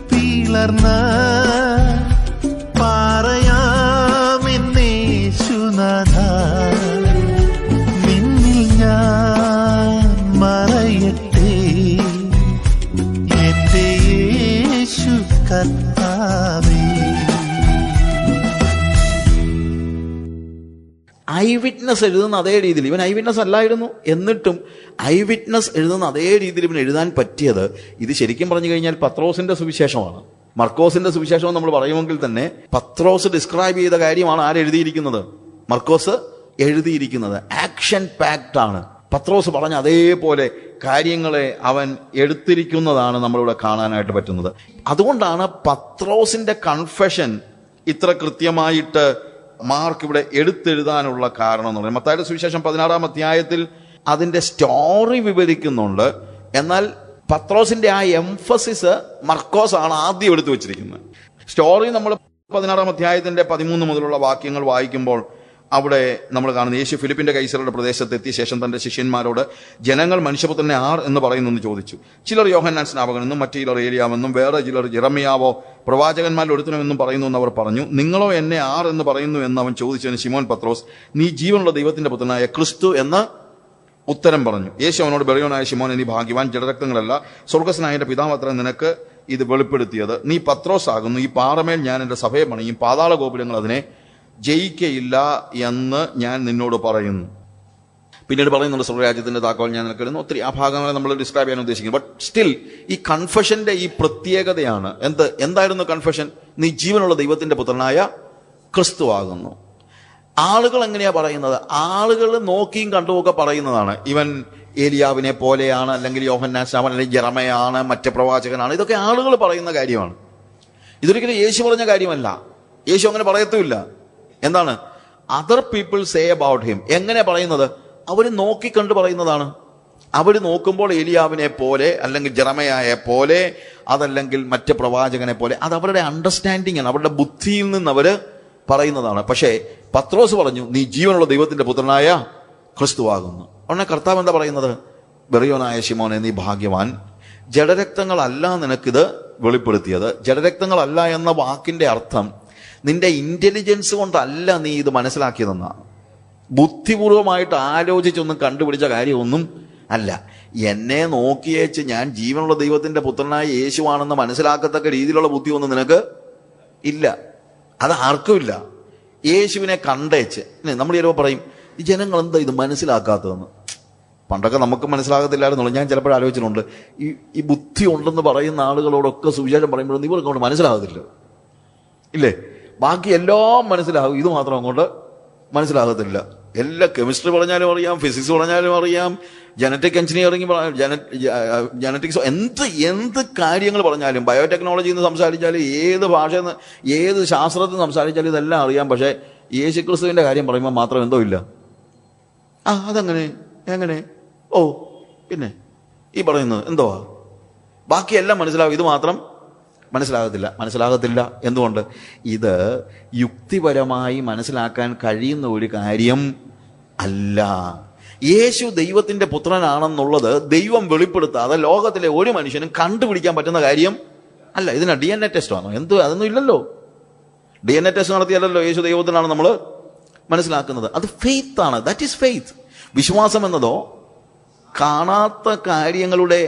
പിളർന്ന പാറയാമെന്നേശുനാഥ, നിന്നിൽ ഞാൻ മറയട്ടെ എന്റെ യേശു കർത്താവേ. ഐ വിറ്റ്നസ് എഴുതുന്ന അതേ രീതിയിൽ, ഇവൻ ഐ വിറ്റ്നസ് അല്ലായിരുന്നു, എന്നിട്ടും ഐ വിറ്റ്നസ് എഴുതുന്ന അതേ രീതിയിൽ ഇവൻ എഴുതാൻ പറ്റിയത്, ഇത് ശരിക്കും പറഞ്ഞു കഴിഞ്ഞാൽ പത്രോസിന്റെ സുവിശേഷമാണ്. മർക്കോസിന്റെ സുവിശേഷം നമ്മൾ പറയുമെങ്കിൽ തന്നെ പത്രോസ് ഡിസ്ക്രൈബ് ചെയ്ത കാര്യമാണ് ആരെഴുതിയിരിക്കുന്നത്? മർക്കോസ് എഴുതിയിരിക്കുന്നത്. ആക്ഷൻ പാക്ഡ് ആണ്. പത്രോസ് പറഞ്ഞ അതേപോലെ കാര്യങ്ങളെ അവൻ എടുത്തിരിക്കുന്നതാണ് നമ്മളിവിടെ കാണാനായിട്ട് പറ്റുന്നത്. അതുകൊണ്ടാണ് പത്രോസിന്റെ കൺഫെഷൻ ഇത്ര കൃത്യമായിട്ട് മാർക്ക് ഇവിടെ എടുത്തെഴുതാനുള്ള കാരണം എന്ന് പറയുന്നത്. മത്തായിയുടെ സുവിശേഷം 16-ാം അധ്യായത്തിൽ അതിന്റെ സ്റ്റോറി വിവരിക്കുന്നുണ്ട്. എന്നാൽ പത്രോസിന്റെ ആ എംഫസിസ് മർക്കോസ് ആണ് ആദ്യം എടുത്തു വെച്ചിരിക്കുന്നത്. സ്റ്റോറി നമ്മൾ 16-ാം അധ്യായത്തിന്റെ 13 മുതലുള്ള വാക്യങ്ങൾ വായിക്കുമ്പോൾ അവിടെ നമ്മൾ കാണുന്നത്, യേശു ഫിലിപ്പിന്റെ കൈസരുടെ പ്രദേശത്ത് എത്തിയ ശേഷം തന്റെ ശിഷ്യന്മാരോട്, ജനങ്ങൾ മനുഷ്യപുത്രനെ ആർ എന്ന് പറയുന്നെന്ന് ചോദിച്ചു. ചിലർ യോഹന്നാൻ സ്നാപകനെന്നും മറ്റു ചിലർ ഏലിയാവെന്നും വേറെ ചിലർ യിരെമ്യാവോ പ്രവാചകന്മാരിൽ ഒരുത്തനുമെന്നും പറയുന്നു എന്ന് അവർ പറഞ്ഞു. നിങ്ങളോ എന്നെ ആർ എന്ന് പറയുന്നു എന്ന് അവൻ ചോദിച്ചതിന് ശിമോൻ പത്രോസ്, നീ ജീവനുള്ള ദൈവത്തിന്റെ പുത്രനായ ക്രിസ്തു എന്ന് ഉത്തരം പറഞ്ഞു. യേശു അവനോട്, ബെറിയോനായ ശിമോൻ, നീ ഭാഗ്യവാൻ, ജഡരക്തങ്ങളല്ല സ്വർഗ്ഗസ്ഥനായ എന്റെ പിതാവത്ര നിനക്ക് ഇത് വെളിപ്പെടുത്തിയത്. നീ പത്രോസ് ആകുന്നു, ഈ പാറമേൽ ഞാൻ എന്റെ സഭയെ പണിയും, പാതാള ഗോപുരങ്ങൾ അതിനെ ജയിക്കയില്ല എന്ന് ഞാൻ നിന്നോട് പറയുന്നു. പിന്നീട് പറയുന്നുണ്ട്, സ്വർഗ്ഗരാജ്യത്തിന്റെ താക്കോൽ ഞാൻ നിനക്കിടുന്നു. ഒത്തിരി ആ ഭാഗങ്ങളെ നമ്മൾ ഡിസ്ക്രൈബ് ചെയ്യാൻ ഉദ്ദേശിക്കുന്നു. ബട്ട് സ്റ്റിൽ ഈ കൺഫെഷന്റെ ഈ പ്രത്യേകതയാണ്. എന്തായിരുന്നു കൺഫെഷൻ? നീ ജീവനുള്ള ദൈവത്തിന്റെ പുത്രനായ ക്രിസ്തു ആകുന്നു. ആളുകൾ എങ്ങനെയാ പറയുന്നത്? ആളുകൾ നോക്കിയും കണ്ടുമൊക്കെ പറയുന്നതാണ്. ഇവൻ ഏലിയാവിനെ പോലെയാണ്, അല്ലെങ്കിൽ യോഹന്നാൻ സ്നാപകൻ, അല്ലെങ്കിൽ യെരമ്യയാണ്, മറ്റു പ്രവാചകനാണ്. ഇതൊക്കെ ആളുകൾ പറയുന്ന കാര്യമാണ്. ഇതൊരിക്കലും യേശു പറഞ്ഞ കാര്യമല്ല. യേശു അങ്ങനെ പറയത്തുമില്ല. എന്താണ് other people say about him? എങ്ങനെ പറയുന്നത്? അവർ നോക്കിക്കണ്ട് പറയുന്നതാണ്. അവർ നോക്കുമ്പോൾ ഏലിയാവിനെ പോലെ, അല്ലെങ്കിൽ യെരമ്യായെ പോലെ, അതല്ലെങ്കിൽ മറ്റ് പ്രവാചകനെ പോലെ, അത് അവരുടെ അണ്ടർസ്റ്റാൻഡിങ് ആണ്, അവരുടെ ബുദ്ധിയിൽ നിന്ന് അവർ പറയുന്നതാണ്. പക്ഷേ പത്രോസ് പറഞ്ഞു, നീ ജീവനുള്ള ദൈവത്തിന്റെ പുത്രനായ ക്രിസ്തുവാകുന്നു. ഉടനെ കർത്താവ് എന്താ പറയുന്നത്? ബെറിയോനായ ശിമോനെ, നീ ഭാഗ്യവാൻ, ജഡരക്തങ്ങളല്ല നിനക്കിത് വെളിപ്പെടുത്തിയത്. ജഡരക്തങ്ങളല്ല എന്ന വാക്കിന്റെ അർത്ഥം നിന്റെ ഇന്റലിജൻസ് കൊണ്ടല്ല നീ ഇത് മനസ്സിലാക്കിയതെന്നാണ്. ബുദ്ധിപൂർവമായിട്ട് ആലോചിച്ചൊന്നും കണ്ടുപിടിച്ച കാര്യമൊന്നും അല്ല. എന്നെ നോക്കിയേച്ച് ഞാൻ ജീവനുള്ള ദൈവത്തിന്റെ പുത്രനായ യേശുവാണെന്ന് മനസ്സിലാക്കത്തക്ക രീതിയിലുള്ള ബുദ്ധിയൊന്നും നിനക്ക് ഇല്ല. അത് ആർക്കുമില്ല. യേശുവിനെ കണ്ടേച്ച് നമ്മൾ ചിലപ്പോൾ പറയും, ഈ ജനങ്ങൾ എന്താ ഇത് മനസ്സിലാക്കാത്തതെന്ന്. പണ്ടൊക്കെ നമുക്ക് മനസ്സിലാകത്തില്ലായിരുന്നുള്ളൂ. ഞാൻ ചിലപ്പോൾ ആലോചിച്ചിട്ടുണ്ട്, ഈ ബുദ്ധി ഉണ്ടെന്ന് പറയുന്ന ആളുകളോടൊക്കെ സുവിശേഷം പറയുമ്പോഴൊന്നും ഇവർക്ക് അങ്ങോട്ട് മനസ്സിലാകത്തില്ല, ഇല്ലേ? ബാക്കി എല്ലാം മനസ്സിലാകും, ഇത് മാത്രം അങ്ങോട്ട് മനസ്സിലാകത്തില്ല. എല്ലാ കെമിസ്ട്രി പറഞ്ഞാലും അറിയാം, ഫിസിക്സ് പറഞ്ഞാലും അറിയാം, ജനറ്റിക് എഞ്ചിനീയറിംഗ് ജനറ്റിക്സ്, എന്ത് കാര്യങ്ങൾ പറഞ്ഞാലും, ബയോടെക്നോളജിയിൽ നിന്ന് സംസാരിച്ചാലും, ഏത് ഭാഷയിൽ നിന്ന്, ഏത് ശാസ്ത്രത്തിൽ നിന്ന് സംസാരിച്ചാലും ഇതെല്ലാം അറിയാം. പക്ഷേ യേശുക്രിസ്തുവിന്റെ കാര്യം പറയുമ്പോൾ മാത്രം എന്തോ ഇല്ല. അതെങ്ങനെ, എങ്ങനെ? പിന്നെ ഈ പറയുന്നത് എന്തുവാ? ബാക്കിയെല്ലാം മനസ്സിലാവും, ഇത് മാത്രം മനസ്സിലാകത്തില്ല. എന്തുകൊണ്ട്? ഇത് യുക്തിപരമായി മനസ്സിലാക്കാൻ കഴിയുന്ന ഒരു കാര്യം അല്ല. യേശു ദൈവത്തിന്റെ പുത്രനാണെന്നുള്ളത് ദൈവം വെളിപ്പെടുത്താതെ ലോകത്തിലെ ഒരു മനുഷ്യനും കണ്ടുപിടിക്കാൻ പറ്റുന്ന കാര്യം അല്ല. ഇതിനാ DNA ടെസ്റ്റ് ആണോ? അതൊന്നും ഇല്ലല്ലോ. DNA ടെസ്റ്റ് നടത്തിയല്ലോ യേശു ദൈവത്തിനാണ് നമ്മൾ മനസ്സിലാക്കുന്നത്. അത് ഫെയ്ത്ത് ആണ്. That is faith. വിശ്വാസം എന്നതോ കാണാത്ത കാര്യങ്ങളുടെ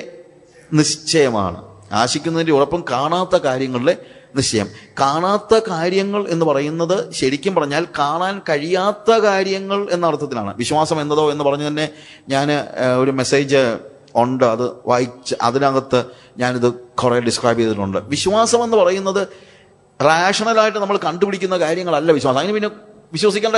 നിശ്ചയമാണ്. ആശിക്കുന്നതിന്റെ ഉറപ്പും കാണാത്ത കാര്യങ്ങളുടെ നിശ്ചയം. കാണാത്ത കാര്യങ്ങൾ എന്ന് പറയുന്നത് ശരിക്കും പറഞ്ഞാൽ കാണാൻ കഴിയാത്ത കാര്യങ്ങൾ എന്ന അർത്ഥത്തിലാണ്. വിശ്വാസം എന്നതോ എന്ന് പറഞ്ഞു തന്നെ ഞാൻ ഒരു മെസ്സേജ് ഉണ്ട്, അത് വായിച്ച് അതിനകത്ത് ഞാനിത് കുറെ ഡിസ്ക്രൈബ് ചെയ്തിട്ടുണ്ട്. വിശ്വാസം എന്ന് പറയുന്നത് റാഷണലായിട്ട് നമ്മൾ കണ്ടുപിടിക്കുന്ന കാര്യങ്ങളല്ല വിശ്വാസം. അതിന് പിന്നെ വിശ്വസിക്കേണ്ട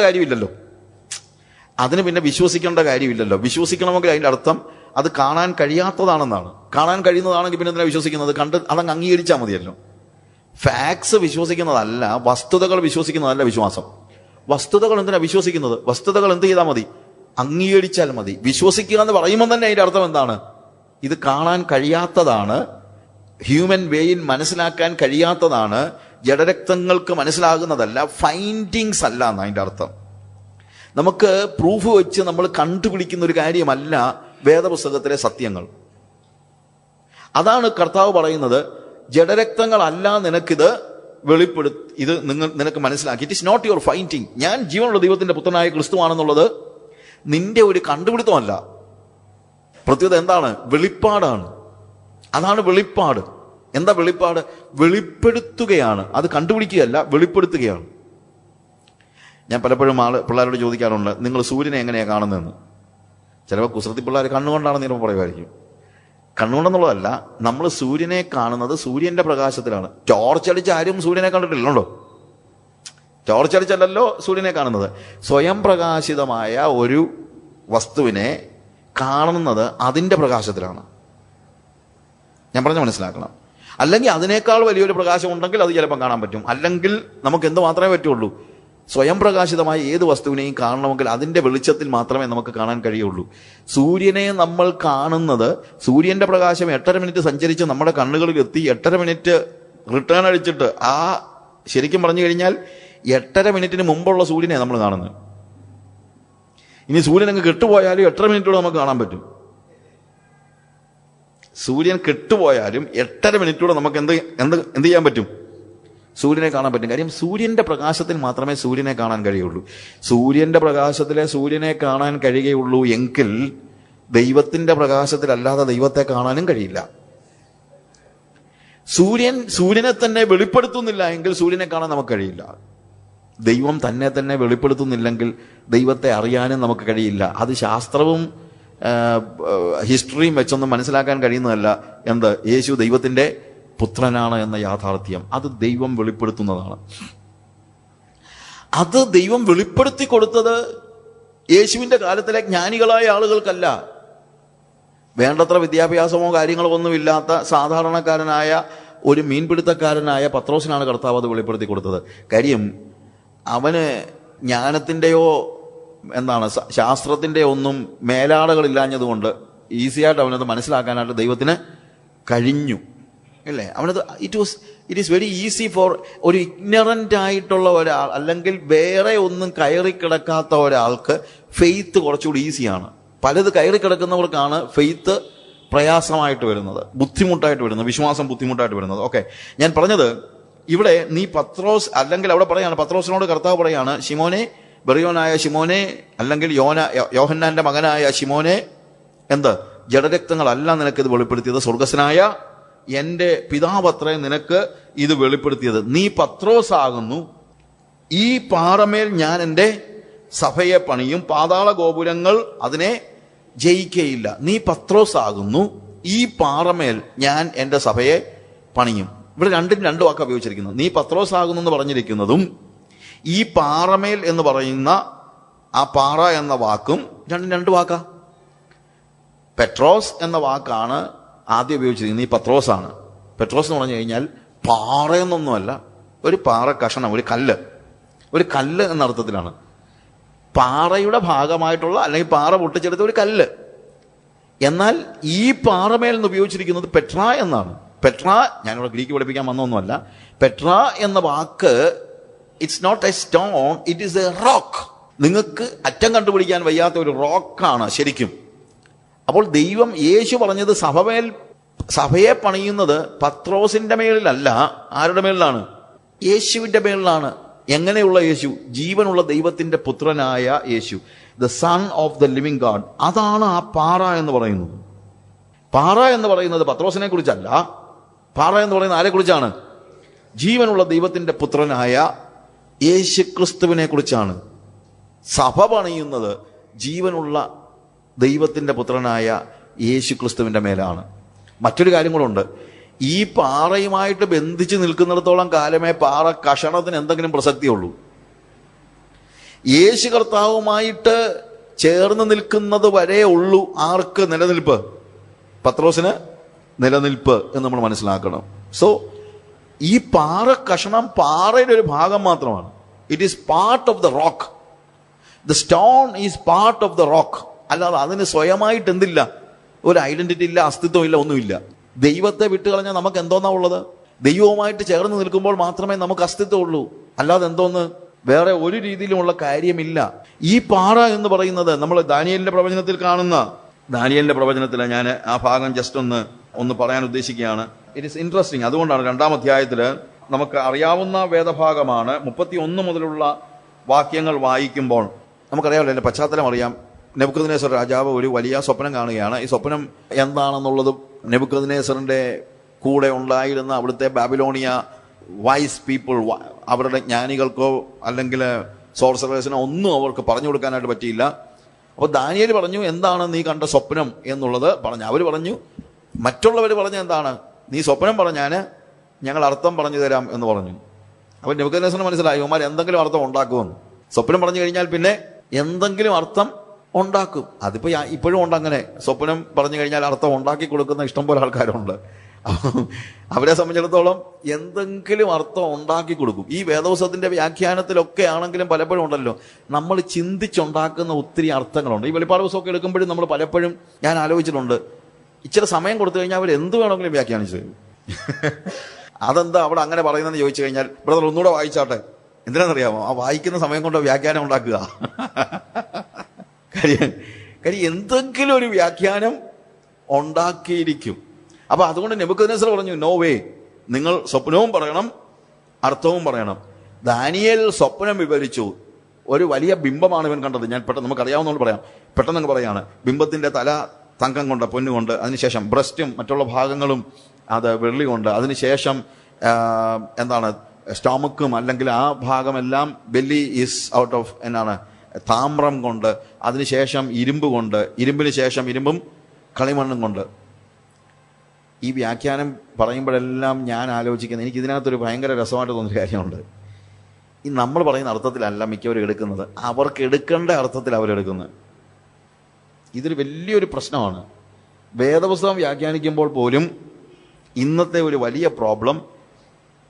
കാര്യമില്ലല്ലോ. വിശ്വസിക്കണമെങ്കിൽ അതിൻ്റെ അർത്ഥം അത് കാണാൻ കഴിയാത്തതാണെന്നാണ്. കാണാൻ കഴിയുന്നതാണെങ്കിൽ പിന്നെ എന്തിനാ വിശ്വസിക്കുന്നത്? കണ്ട് അതങ്ങ് അംഗീകരിച്ചാൽ മതിയല്ലോ. ഫാക്ട്സ് വിശ്വസിക്കുന്നതല്ല, വസ്തുതകൾ വിശ്വസിക്കുന്നതല്ല വിശ്വാസം. വസ്തുതകൾ എന്തിനാ വിശ്വസിക്കുന്നത്? വസ്തുതകൾ എന്ത് ചെയ്താൽ മതി? അംഗീകരിച്ചാൽ മതി. വിശ്വസിക്കുക എന്ന് പറയുമ്പോൾ തന്നെ അതിന്റെ അർത്ഥം എന്താണ്? ഇത് കാണാൻ കഴിയാത്തതാണ്, ഹ്യൂമൻ വേയിൽ മനസ്സിലാക്കാൻ കഴിയാത്തതാണ്, ജഡരക്തങ്ങൾക്ക് മനസ്സിലാകുന്നതല്ല, ഫൈൻഡിങ്സ് അല്ല എന്ന് അതിന്റെ അർത്ഥം. നമുക്ക് പ്രൂഫ് വെച്ച് നമ്മൾ കണ്ടുപിടിക്കുന്ന ഒരു കാര്യമല്ല വേദപുസ്തകത്തിലെ സത്യങ്ങൾ. അതാണ് കർത്താവ് പറയുന്നത്, ജഡരക്തങ്ങളല്ല നിനക്കിത് ഇത് നിനക്ക് മനസ്സിലാക്കി. It is not your finding. ഞാൻ ജീവനുള്ള ദൈവത്തിന്റെ പുത്രനായ ക്രിസ്തുവാണെന്നുള്ളത് നിന്റെ ഒരു കണ്ടുപിടുത്തമല്ല. പ്രത്യേകത എന്താണ്? വെളിപ്പാടാണ്. അതാണ് വെളിപ്പാട്. എന്താ വെളിപ്പാട്? വെളിപ്പെടുത്തുകയാണ്. അത് കണ്ടുപിടിക്കുകയല്ല, വെളിപ്പെടുത്തുകയാണ്. ഞാൻ പലപ്പോഴും പിള്ളേരോട് ചോദിക്കാറുണ്ട്, നിങ്ങൾ സൂര്യനെ എങ്ങനെയാണ് കാണുന്നതെന്ന്. ചിലപ്പോൾ കുസൃതി പിള്ളേർ കണ്ണുകൊണ്ടാണെന്ന് ചിലപ്പോൾ പറയുമായിരിക്കും. കണ്ണുകൊണ്ടെന്നുള്ളതല്ല, നമ്മൾ സൂര്യനെ കാണുന്നത് സൂര്യന്റെ പ്രകാശത്തിലാണ്. ടോർച്ചടിച്ച് ആരും സൂര്യനെ കണ്ടിട്ടില്ലല്ലോ. ടോർച്ചടിച്ചല്ലോ സൂര്യനെ കാണുന്നത്. സ്വയം പ്രകാശിതമായ ഒരു വസ്തുവിനെ കാണുന്നത് അതിൻ്റെ പ്രകാശത്തിലാണ്. ഞാൻ പറഞ്ഞ മനസ്സിലാക്കണം. അല്ലെങ്കിൽ അതിനേക്കാൾ വലിയൊരു പ്രകാശം ഉണ്ടെങ്കിൽ അത് ചിലപ്പോൾ കാണാൻ പറ്റും. അല്ലെങ്കിൽ നമുക്ക് എന്ത് മാത്രമേ പറ്റുള്ളൂ? സ്വയം പ്രകാശിതമായ ഏത് വസ്തുവിനെയും കാണണമെങ്കിൽ അതിൻ്റെ വെളിച്ചത്തിൽ മാത്രമേ നമുക്ക് കാണാൻ കഴിയുള്ളൂ. സൂര്യനെ നമ്മൾ കാണുന്നത് സൂര്യന്റെ പ്രകാശം 8.5 മിനിറ്റ് സഞ്ചരിച്ച് നമ്മുടെ കണ്ണുകളിൽ എത്തി 8.5 മിനിറ്റ് റിട്ടേൺ അടിച്ചിട്ട് ശരിക്കും പറഞ്ഞു കഴിഞ്ഞാൽ 8.5 മിനിറ്റിന് മുമ്പുള്ള സൂര്യനെ നമ്മൾ കാണുന്നത്. ഇനി സൂര്യൻ അങ്ങ് കെട്ടുപോയാലും 8.5 മിനിറ്റോടെ നമുക്ക് കാണാൻ പറ്റും. സൂര്യൻ കെട്ടുപോയാലും 8.5 മിനിറ്റോടെ നമുക്ക് എന്ത് ചെയ്യാൻ പറ്റും? സൂര്യനെ കാണാൻ പറ്റും. കാര്യം സൂര്യന്റെ പ്രകാശത്തിൽ മാത്രമേ സൂര്യനെ കാണാൻ കഴിയുള്ളൂ. സൂര്യന്റെ പ്രകാശത്തിലെ സൂര്യനെ കാണാൻ കഴിയുകയുള്ളൂ എങ്കിൽ ദൈവത്തിന്റെ പ്രകാശത്തിലല്ലാതെ ദൈവത്തെ കാണാനും കഴിയില്ല. സൂര്യനെ തന്നെ വെളിപ്പെടുത്തുന്നില്ല എങ്കിൽ സൂര്യനെ കാണാൻ നമുക്ക് കഴിയില്ല. ദൈവം തന്നെ വെളിപ്പെടുത്തുന്നില്ലെങ്കിൽ ദൈവത്തെ അറിയാനും നമുക്ക് കഴിയില്ല. അത് ശാസ്ത്രവും ഹിസ്റ്ററിയും വെച്ചൊന്നും മനസ്സിലാക്കാൻ കഴിയുന്നതല്ല. യേശു ദൈവത്തിന്റെ പുത്രനാണ് എന്ന യാഥാർത്ഥ്യം അത് ദൈവം വെളിപ്പെടുത്തുന്നതാണ്. അത് ദൈവം വെളിപ്പെടുത്തി കൊടുത്തത് യേശുവിന്റെ കാലത്തിലെ ജ്ഞാനികളായ ആളുകൾക്കല്ല. വേണ്ടത്ര വിദ്യാഭ്യാസമോ കാര്യങ്ങളോ ഒന്നുമില്ലാത്ത സാധാരണക്കാരനായ ഒരു മീൻപിടുത്തക്കാരനായ പത്രോസിനാണ് കർത്താവ് അത് വെളിപ്പെടുത്തി കൊടുത്തത്. കാര്യം അവന് ജ്ഞാനത്തിൻ്റെയോ ശാസ്ത്രത്തിൻ്റെ ഒന്നും മേലാടകളില്ലാഞ്ഞതുകൊണ്ട് ഈസിയായിട്ട് അവനത് മനസ്സിലാക്കാനായിട്ട് ദൈവത്തിന് കഴിഞ്ഞു, അല്ലേ? അവനത് it is very easy for ഒരു ഇഗ്നറൻ്റ് ആയിട്ടുള്ള ഒരാൾ, അല്ലെങ്കിൽ വേറെ ഒന്നും കയറി കിടക്കാത്ത ഒരാൾക്ക് ഫെയ്ത്ത് കുറച്ചുകൂടി ഈസിയാണ്. പലത് കയറി കിടക്കുന്നവർക്കാണ് ഫെയ്ത്ത് പ്രയാസമായിട്ട് വരുന്നത്, ബുദ്ധിമുട്ടായിട്ട് വരുന്നത്, വിശ്വാസം ബുദ്ധിമുട്ടായിട്ട് വരുന്നത്. ഓക്കെ, ഞാൻ പറഞ്ഞത് ഇവിടെ നീ പത്രോസ്, അല്ലെങ്കിൽ അവിടെ പറയാണ്, പത്രോസിനോട് കർത്താവ് പറയാണ്, ശിമോനെ, ബെറിയോനായ ശിമോനെ, അല്ലെങ്കിൽ യോഹന്നാന്റെ മകനായ ശിമോനെ, ജഡരക്തങ്ങളല്ല നിനക്ക് ഇത് വെളിപ്പെടുത്തിയത്, സ്വർഗസ്സനായ എന്റെ പിതാവത്രേ നിനക്ക് ഇത് വെളിപ്പെടുത്തിയത്. നീ പത്രോസ് ആകുന്നു, ഈ പാറമേൽ ഞാൻ എൻ്റെ സഭയെ പണിയും, പാതാള ഗോപുരങ്ങൾ അതിനെ ജയിക്കയില്ല. നീ പത്രോസ് ആകുന്നു, ഈ പാറമേൽ ഞാൻ എൻ്റെ സഭയെ പണിയും. ഇവിടെ രണ്ട് വാക്കാ ഉപയോഗിച്ചിരിക്കുന്നത്. നീ പത്രോസ് ആകുന്നു എന്ന് പറഞ്ഞിരിക്കുന്നതും ഈ പാറമേൽ എന്ന് പറയുന്ന ആ പാറ എന്ന വാക്കും രണ്ട് വാക്കാ. പെട്രോസ് എന്ന വാക്കാണ് ആദ്യം ഉപയോഗിച്ചിരിക്കുന്നത്. നീ പത്രോസ് ആണ്. പെട്രോസ് എന്ന് പറഞ്ഞു കഴിഞ്ഞാൽ പാറയെന്നൊന്നുമല്ല, ഒരു പാറ കഷണം, ഒരു കല്ല് എന്ന അർത്ഥത്തിലാണ്. പാറയുടെ ഭാഗമായിട്ടുള്ള, അല്ലെങ്കിൽ പാറ പൊട്ടിച്ചെടുത്ത ഒരു കല്ല്. എന്നാൽ ഈ പാറമേൽ എന്ന് ഉപയോഗിച്ചിരിക്കുന്നത് പെട്ര എന്നാണ്. പെട്ര, ഞാനിവിടെ ഗ്രീക്ക് പഠിപ്പിക്കാൻ വന്നൊന്നുമല്ല. പെട്ര എന്ന വാക്ക് it's not a stone, it is a rock. നിങ്ങൾക്ക് അറ്റം കണ്ടുപിടിക്കാൻ വയ്യാത്ത ഒരു റോക്കാണ് ശരിക്കും. അപ്പോൾ ദൈവം, യേശു പറഞ്ഞത് സഭയെ പണിയുന്നത് പത്രോസിന്റെ മേളിലല്ല. ആരുടെ മേളിലാണ്? യേശുവിന്റെ മേളിലാണ്. എങ്ങനെയുള്ള യേശു? ജീവനുള്ള ദൈവത്തിന്റെ പുത്രനായ യേശു, the son of the living God. അതാണ് ആ പാറ എന്ന് പറയുന്നത്. പാറ എന്ന് പറയുന്നത് പത്രോസിനെ കുറിച്ചല്ല. പാറ എന്ന് പറയുന്നത് ആരെ കുറിച്ചാണ്? ജീവനുള്ള ദൈവത്തിന്റെ പുത്രനായ യേശു ക്രിസ്തുവിനെ കുറിച്ചാണ്. സഭ പണിയുന്നത് ജീവനുള്ള ദൈവത്തിന്റെ പുത്രനായ യേശു ക്രിസ്തുവിന്റെ മേലാണ്. മറ്റൊരു കാര്യം കൂടെ ഉണ്ട്. ഈ പാറയുമായിട്ട് ബന്ധിച്ച് നിൽക്കുന്നിടത്തോളം കാലമേ പാറ കഷണത്തിന് എന്തെങ്കിലും പ്രസക്തിയുള്ളൂ. യേശു കർത്താവുമായിട്ട് ചേർന്ന് നിൽക്കുന്നത് വരെ ഉള്ളൂ ആർക്ക് നിലനിൽപ്പ്? പത്രോസിന് നിലനിൽപ്പ് എന്ന് നമ്മൾ മനസ്സിലാക്കണം. സോ ഈ പാറ കഷണം പാറയുടെ ഒരു ഭാഗം മാത്രമാണ്. It is part of the rock. The stone is part of the rock. അല്ലാതെ അതിന് സ്വയമായിട്ട് എന്തില്ല? ഒരു ഐഡന്റിറ്റി ഇല്ല, അസ്തിത്വം ഇല്ല, ഒന്നുമില്ല. ദൈവത്തെ വിട്ടുകളഞ്ഞാൽ നമുക്ക് എന്തോന്നാ ഉള്ളത്? ദൈവവുമായിട്ട് ചേർന്ന് നിൽക്കുമ്പോൾ മാത്രമേ നമുക്ക് അസ്തിത്വം ഉള്ളൂ. അല്ലാതെ എന്തോന്ന്? വേറെ ഒരു രീതിയിലുമുള്ള കാര്യമില്ല. ഈ പാറ എന്ന് പറയുന്നത് നമ്മൾ ദാനിയേലിന്റെ പ്രവചനത്തിൽ കാണുന്ന ദാനിയേലിന്റെ പ്രവചനത്തിൽ ഞാൻ ആ ഭാഗം ജസ്റ്റ് ഒന്ന് പറയാൻ ഉദ്ദേശിക്കുകയാണ്. It is interesting. അതുകൊണ്ടാണ് 2-ാം അധ്യായത്തിൽ നമുക്ക് അറിയാവുന്ന വേദഭാഗമാണ്. 31 മുതലുള്ള വാക്യങ്ങൾ വായിക്കുമ്പോൾ നമുക്കറിയാമല്ലോ, എൻ്റെ പശ്ചാത്തലം അറിയാം. നെബൂഖദ്നേസർ രാജാവ് ഒരു വലിയ സ്വപ്നം കാണുകയാണ്. ഈ സ്വപ്നം എന്താണെന്നുള്ളത് നെബൂഖദ്നേസറിന്റെ കൂടെ ഉണ്ടായിരുന്ന അവിടുത്തെ ബാബിലോണിയ വൈസ് പീപ്പിൾ, അവരുടെ ജ്ഞാനികൾക്കോ അല്ലെങ്കിൽ സോർസറേഴ്സിനോ ഒന്നും അവർക്ക് പറഞ്ഞു കൊടുക്കാനായിട്ട് പറ്റിയില്ല. അപ്പോൾ ദാനിയേൽ പറഞ്ഞു, എന്താണ് നീ കണ്ട സ്വപ്നം എന്നുള്ളത് പറഞ്ഞു. അവർ പറഞ്ഞു, മറ്റുള്ളവർ പറഞ്ഞ എന്താണ്, നീ സ്വപ്നം പറഞ്ഞാൽ ഞങ്ങൾ അർത്ഥം പറഞ്ഞു തരാം എന്ന് പറഞ്ഞു. അപ്പോൾ നെബൂഖദ്നേസറിന് മനസ്സിലായി ഇവന്മാർ എന്തെങ്കിലും അർത്ഥം ഉണ്ടാക്കുമെന്ന്. സ്വപ്നം പറഞ്ഞു കഴിഞ്ഞാൽ പിന്നെ എന്തെങ്കിലും അർത്ഥം ഉണ്ടാക്കും. അതിപ്പോൾ ഇപ്പോഴും ഉണ്ട് അങ്ങനെ. സ്വപ്നം പറഞ്ഞു കഴിഞ്ഞാൽ അർത്ഥം ഉണ്ടാക്കി കൊടുക്കുന്ന ഇഷ്ടംപോലെ ആൾക്കാരുണ്ട്. അവരെ സംബന്ധിച്ചിടത്തോളം എന്തെങ്കിലും അർത്ഥം ഉണ്ടാക്കി കൊടുക്കും. ഈ വേദപുസ്തകത്തിന്റെ വ്യാഖ്യാനത്തിലൊക്കെ ആണെങ്കിലും പലപ്പോഴും ഉണ്ടല്ലോ, നമ്മൾ ചിന്തിച്ചുണ്ടാക്കുന്ന ഒത്തിരി അർത്ഥങ്ങളുണ്ട്. ഈ വെളിപ്പാട് പുസ്തകമൊക്കെ എടുക്കുമ്പോഴും നമ്മൾ പലപ്പോഴും ഞാൻ ആലോചിച്ചിട്ടുണ്ട്, ഇച്ചിരി സമയം കൊടുത്തു കഴിഞ്ഞാൽ അവർ എന്ത് വേണമെങ്കിലും വ്യാഖ്യാനിച്ചു തരും. അതെന്താ അവിടെ അങ്ങനെ പറയുന്നതെന്ന് ചോദിച്ചു കഴിഞ്ഞാൽ, ബ്രദർ ഒന്നുകൂടെ വായിച്ചാട്ടെ. എന്തിനാണെന്നറിയാമോ? ആ വായിക്കുന്ന സമയം കൊണ്ട് വ്യാഖ്യാനം ഉണ്ടാക്കുക. കാര്യം എന്തെങ്കിലും ഒരു വ്യാഖ്യാനം ഉണ്ടാക്കിയിരിക്കും. അപ്പൊ അതുകൊണ്ട് നെബൂഖദ്നേസർ പറഞ്ഞു, നോ വേ, നിങ്ങൾ സ്വപ്നവും പറയണം അർത്ഥവും പറയണം. ദാനിയേൽ സ്വപ്നം വിവരിച്ചു. ഒരു വലിയ ബിംബമാണ് ഇവൻ കണ്ടത്. ഞാൻ പെട്ടെന്ന് നമുക്കറിയാവുന്നതുകൊണ്ട് പറയാം, പെട്ടെന്ന് പറയാണ്. ബിംബത്തിന്റെ തല തങ്കം കൊണ്ട്, പൊന്നുകൊണ്ട്, അതിനുശേഷം ബ്രസ്റ്റും മറ്റുള്ള ഭാഗങ്ങളും അത് വെള്ളി കൊണ്ട്, അതിനുശേഷം എന്താണ് സ്റ്റോമക്കും അല്ലെങ്കിൽ ആ ഭാഗമെല്ലാം ബെല്ലി ഈസ് ഔട്ട് ഓഫ് താമ്രം കൊണ്ട്, അതിനുശേഷം ഇരുമ്പ് കൊണ്ട്, ഇരുമ്പിന് ശേഷം ഇരുമ്പും കളിമണ്ണും കൊണ്ട്. ഈ വ്യാഖ്യാനം പറയുമ്പോഴെല്ലാം ഞാൻ ആലോചിക്കുന്നത്, എനിക്ക് ഇതിനകത്തൊരു ഭയങ്കര രസമായിട്ട് തോന്നിയ കാര്യമുണ്ട്. ഈ നമ്മൾ പറയുന്ന അർത്ഥത്തിലല്ല മിക്കവരും എടുക്കുന്നത്, അവർക്ക് എടുക്കേണ്ട അർത്ഥത്തിൽ അവരെടുക്കുന്നത്. ഇതൊരു വലിയൊരു പ്രശ്നമാണ്. വേദപുസ്തകം വ്യാഖ്യാനിക്കുമ്പോൾ പോലും ഇന്നത്തെ ഒരു വലിയ പ്രോബ്ലം,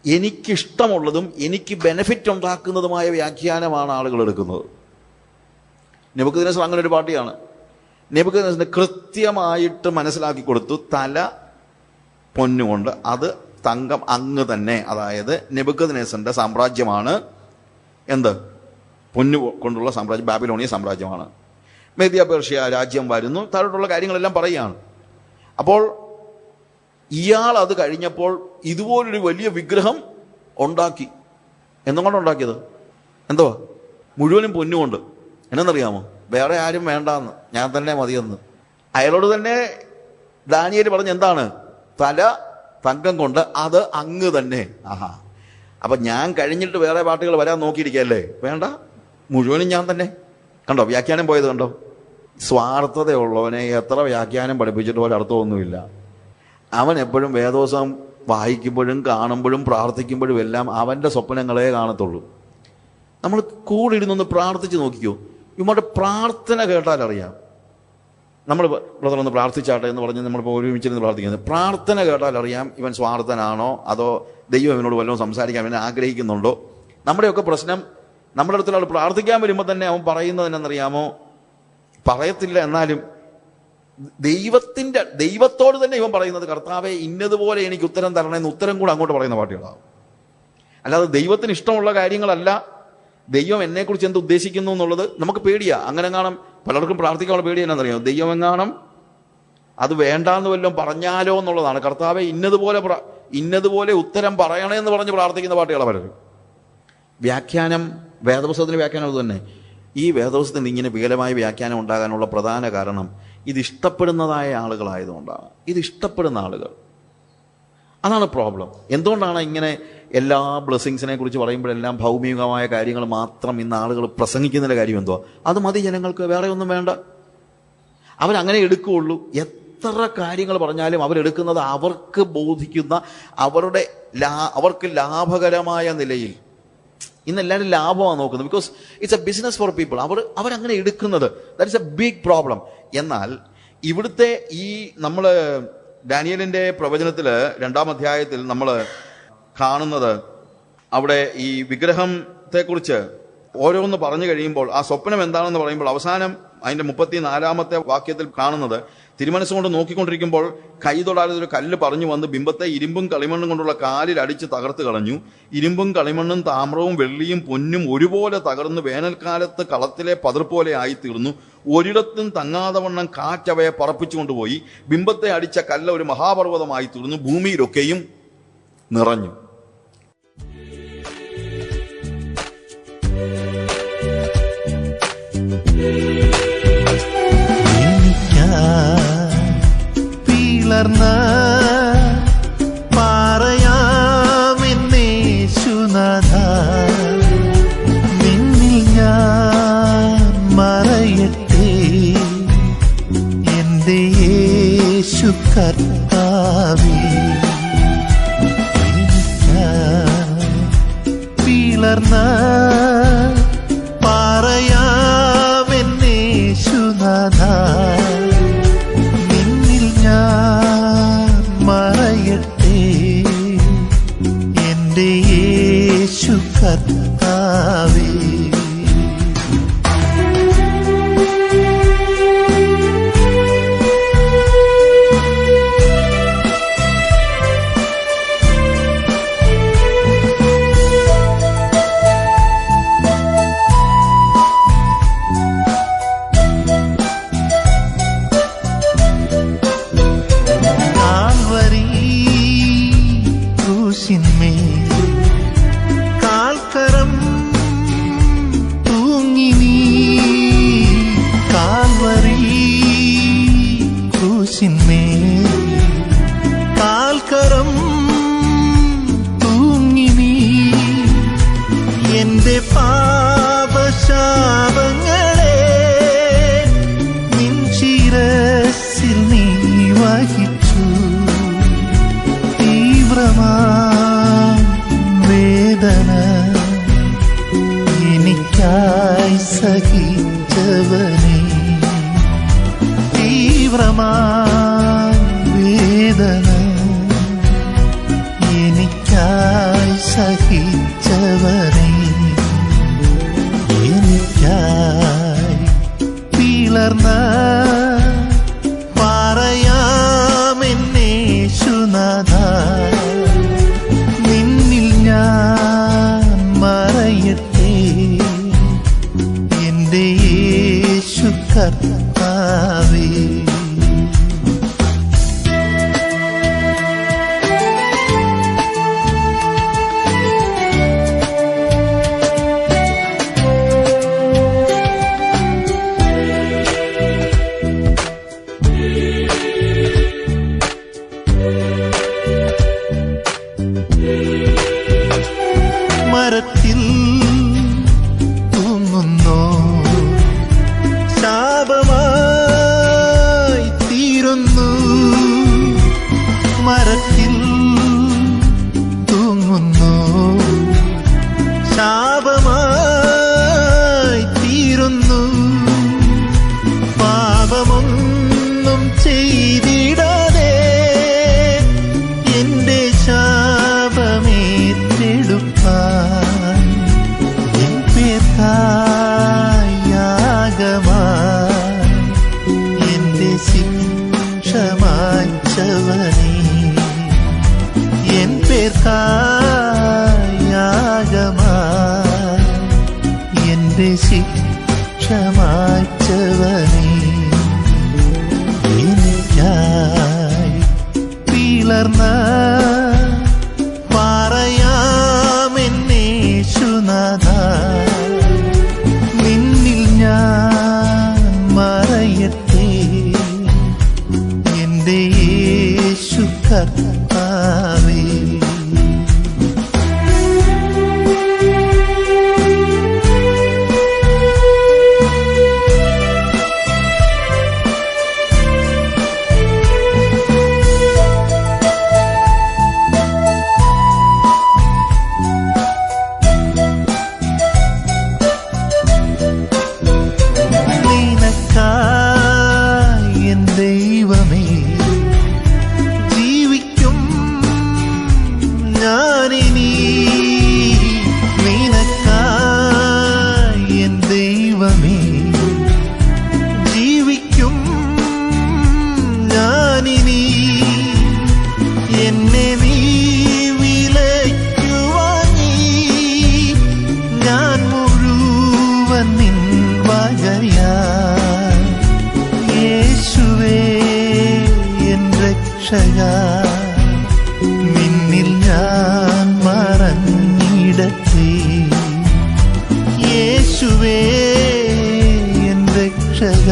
എനിക്കിഷ്ടമുള്ളതും എനിക്ക് ബെനിഫിറ്റ് ഉണ്ടാക്കുന്നതുമായ വ്യാഖ്യാനമാണ് ആളുകൾ എടുക്കുന്നത്. നെബൂഖദ്നേസർ അങ്ങനെ ഒരു പാർട്ടിയാണ്. നെബൂഖദ്നേസറിന് കൃത്യമായിട്ട് മനസ്സിലാക്കി കൊടുത്തു, തല പൊന്നുകൊണ്ട്, അത് തങ്കം അങ്ങ് തന്നെ. അതായത് നെബൂഖദ്നേസറിന്റെ സാമ്രാജ്യമാണ് എന്ത്? പൊന്നു കൊണ്ടുള്ള സാമ്രാജ്യം, ബാബിലോണിയ സാമ്രാജ്യമാണ്. മേദ്യ പേർഷ്യ രാജ്യം വരുന്നു, താഴോട്ടുള്ള കാര്യങ്ങളെല്ലാം പറയുകയാണ്. അപ്പോൾ ഇയാൾ അത് കഴിഞ്ഞപ്പോൾ ഇതുപോലൊരു വലിയ വിഗ്രഹം ഉണ്ടാക്കി. എന്നുകൊണ്ട് ഉണ്ടാക്കിയത് എന്തോ? മുഴുവനും പൊന്നുകൊണ്ട്. എന്നറിയാമോ? വേറെ ആരും വേണ്ടാന്ന്, ഞാൻ തന്നെ മതിയെന്ന്. അയാളോട് തന്നെ ദാനിയേൽ പറഞ്ഞ് എന്താണ്? തല തങ്കം കൊണ്ട്, അത് അങ്ങ് തന്നെ. ആഹാ, അപ്പൊ ഞാൻ കഴിഞ്ഞിട്ട് വേറെ പാർട്ടികൾ വരാൻ നോക്കിയിരിക്കല്ലേ? വേണ്ട, മുഴുവനും ഞാൻ തന്നെ. കണ്ടോ വ്യാഖ്യാനം പോയത്? കണ്ടോ? സ്വാർത്ഥതയുള്ളവനെ എത്ര വ്യാഖ്യാനം പഠിപ്പിച്ചിട്ട് പോലെ അർത്ഥമൊന്നുമില്ല. അവൻ എപ്പോഴും വേദോസം വായിക്കുമ്പോഴും കാണുമ്പോഴും പ്രാർത്ഥിക്കുമ്പോഴും എല്ലാം അവൻ്റെ സ്വപ്നങ്ങളെ കാണത്തുള്ളൂ. നമ്മൾ കൂടെ ഇരുന്നൊന്ന് പ്രാർത്ഥിച്ച് നോക്കിക്കോ. ഇവരുടെ പ്രാർത്ഥന കേട്ടാൽ അറിയാം. നമ്മൾ ബ്രദർ ഒന്ന് പ്രാർത്ഥിച്ചാട്ടെ എന്ന് പറഞ്ഞ് നമ്മളിപ്പോൾ ഒരുമിച്ചിരുന്ന് പ്രാർത്ഥിക്കുന്നത്, പ്രാർത്ഥന കേട്ടാൽ അറിയാം ഇവൻ സ്വാർത്ഥനാണോ അതോ ദൈവം ഇവനോട് വല്ലതും സംസാരിക്കാൻ ഇവനെ ആഗ്രഹിക്കുന്നുണ്ടോ. നമ്മുടെയൊക്കെ പ്രശ്നം, നമ്മുടെ അടുത്തുള്ള ആൾ പ്രാർത്ഥിക്കാൻ വരുമ്പോൾ തന്നെ അവൻ പറയുന്നത് എന്നറിയാമോ? പറയത്തില്ല, എന്നാലും ദൈവത്തോട് തന്നെ ഇവൻ പറയുന്നത്, കർത്താവെ ഇന്നതുപോലെ എനിക്ക് ഉത്തരം തരണമെന്ന് ഉത്തരം കൂടെ അങ്ങോട്ട് പറയുന്ന പാർട്ടികളാണ്. അല്ലാതെ ദൈവത്തിന് ഇഷ്ടമുള്ള കാര്യങ്ങളല്ല, ദൈവം എന്നെക്കുറിച്ച് എന്ത് ഉദ്ദേശിക്കുന്നു എന്നുള്ളത് നമുക്ക് പേടിയാ. അങ്ങനെ കാണാം, പലർക്കും പ്രാർത്ഥിക്കാനുള്ള പേടി എന്നാണെന്നറിയാമോ? ദൈവം എങ്ങാനും അത് വേണ്ടാന്ന് വല്ലതും പറഞ്ഞാലോ എന്നുള്ളതാണ്. കർത്താവെ ഇന്നതുപോലെ ഉത്തരം പറയണമെന്ന് പറഞ്ഞ് പ്രാർത്ഥിക്കുന്ന പാർട്ടികളാണ് പലരും. വ്യാഖ്യാനം, വേദപുസ്തകത്തിന് വ്യാഖ്യാനം അത് തന്നെ. ഈ വേദപുസ്തകത്തിന് ഇങ്ങനെ വികലമായ വ്യാഖ്യാനം ഉണ്ടാകാനുള്ള പ്രധാന കാരണം ഇത് ഇഷ്ടപ്പെടുന്നതായ ആളുകളായതുകൊണ്ടാണ്. ഇത് ഇഷ്ടപ്പെടുന്ന ആളുകൾ, അതാണ് പ്രോബ്ലം. എന്തുകൊണ്ടാണ് ഇങ്ങനെ എല്ലാ ബ്ലെസ്സിങ്സിനെ കുറിച്ച് പറയുമ്പോഴെല്ലാം ഭൗമികമായ കാര്യങ്ങൾ മാത്രം ഇന്ന് ആളുകൾ പ്രസംഗിക്കുന്നതിൻ്റെ കാര്യം എന്തുവാ? അത് മതി ജനങ്ങൾക്ക്, വേറെ ഒന്നും വേണ്ട. അവരങ്ങനെ എടുക്കുകയുള്ളൂ. എത്ര കാര്യങ്ങൾ പറഞ്ഞാലും അവരെടുക്കുന്നത് അവർക്ക് ബോധിക്കുന്ന, അവർക്ക് ലാഭകരമായ നിലയിൽ. ഇന്ന് എല്ലാവരും ലാഭമാണ് നോക്കുന്നത്. Because it's a business for people. അവരങ്ങനെ എടുക്കുന്നത്, that is a big problem. എന്നാൽ ഇവിടുത്തെ ഈ നമ്മൾ ഡാനിയേലിന്റെ പ്രവചനത്തിൽ 2-ാം അധ്യായത്തിൽ നമ്മൾ കാണുന്നത്, അവിടെ ഈ വിഗ്രഹത്തെക്കുറിച്ച് ഓരോന്ന് പറഞ്ഞു കഴിയുമ്പോൾ ആ സ്വപ്നം എന്താണെന്ന് പറയുമ്പോൾ അവസാനം അതിന്റെ 34-ാമത്തെ വാക്യത്തിൽ കാണുന്നത്, തിരുമനസ്സുകൊണ്ട് നോക്കിക്കൊണ്ടിരിക്കുമ്പോൾ കൈ തൊടാതെ ഒരു കല്ല് പറഞ്ഞു വന്ന് ബിംബത്തെ ഇരുമ്പും കളിമണ്ണും കൊണ്ടുള്ള കാലിൽ അടിച്ച് തകർത്ത് കളഞ്ഞു. ഇരുമ്പും കളിമണ്ണും താമ്രവും വെള്ളിയും പൊന്നും ഒരുപോലെ തകർന്ന് വേനൽക്കാലത്ത് കളത്തിലെ പതിർ പോലെ ആയിത്തീർന്നു. ഒരിടത്തും തങ്ങാതെ വണ്ണം കാറ്റവയെ പറപ്പിച്ചു കൊണ്ടുപോയി. ബിംബത്തെ അടിച്ച കല്ല് ഒരു മഹാപർവ്വതമായി തീർന്നു, ഭൂമിയിലൊക്കെയും നിറഞ്ഞു. പിളർന്ന പാറയാമെന്നേശുനാഥ, നിന്നിൽ ഞാൻ മറയട്ടെ എന്റെ യേശു കർത്താവേ. പിളർന്ന പാറയാമെന്നേശുനാഥ, നിന്നിൽ ഞാൻ മറയട്ടെ എന്റെ യേശു കർത്താവേ. കാൽക്കരം തൂങ്ങി നീ, കാൽവരി ക്രൂശിന്മേൽ കാൽക്കരം തൂങ്ങി നീ, എന്റെ പാപശാപങ്ങളെ നിൻ ശിരസിൽ നീ വഹിച്ചു. തീവ്രമാ വേദന എനിക്കായി സഹിച്ചവനേ, തീവ്രമാ വേദന എനിക്കായി സഹിച്ചവനേ, എനിക്കായി പിളർന്ന പാറയാമെന്നേശുനാഥ, നിന്നിൽ ഞാൻ മറയട്ടെ എന്റെ യേശു കർത്താവേ. മരത്തിൽ തൂങ്ങുന്നോ ശാപമായി തീരുന്നു, മരത്തിൽ തൂങ്ങുന്നോ ശാപമായി തീരുന്നു. പാപമൊന്നും ചെയ്തിടാതെ എന്റെ ശാപമേറ്റെടുപ്പാൻ എൻ പേർക്കായി യാഗമായി എന്റെ ശിക്ഷ മായ്ച്ചവനേ, എൻ പേർക്കായി യാഗമായി എന്റെ ശിക്ഷ മായ്ച്ചവനേ, എനിക്കായി പിളർന്ന പാറയാമെന്നേശുനാഥ, നിന്നിൽ ഞാൻ മറയട്ടെ എന്റെ യേശു കർത്താവേ. ദൈവമേ ജീവിക്കും രക്ഷക, നിന്നിൽ ഞാൻ മറഞ്ഞിടട്ടെ. യേശുവേ എൻ രക്ഷക.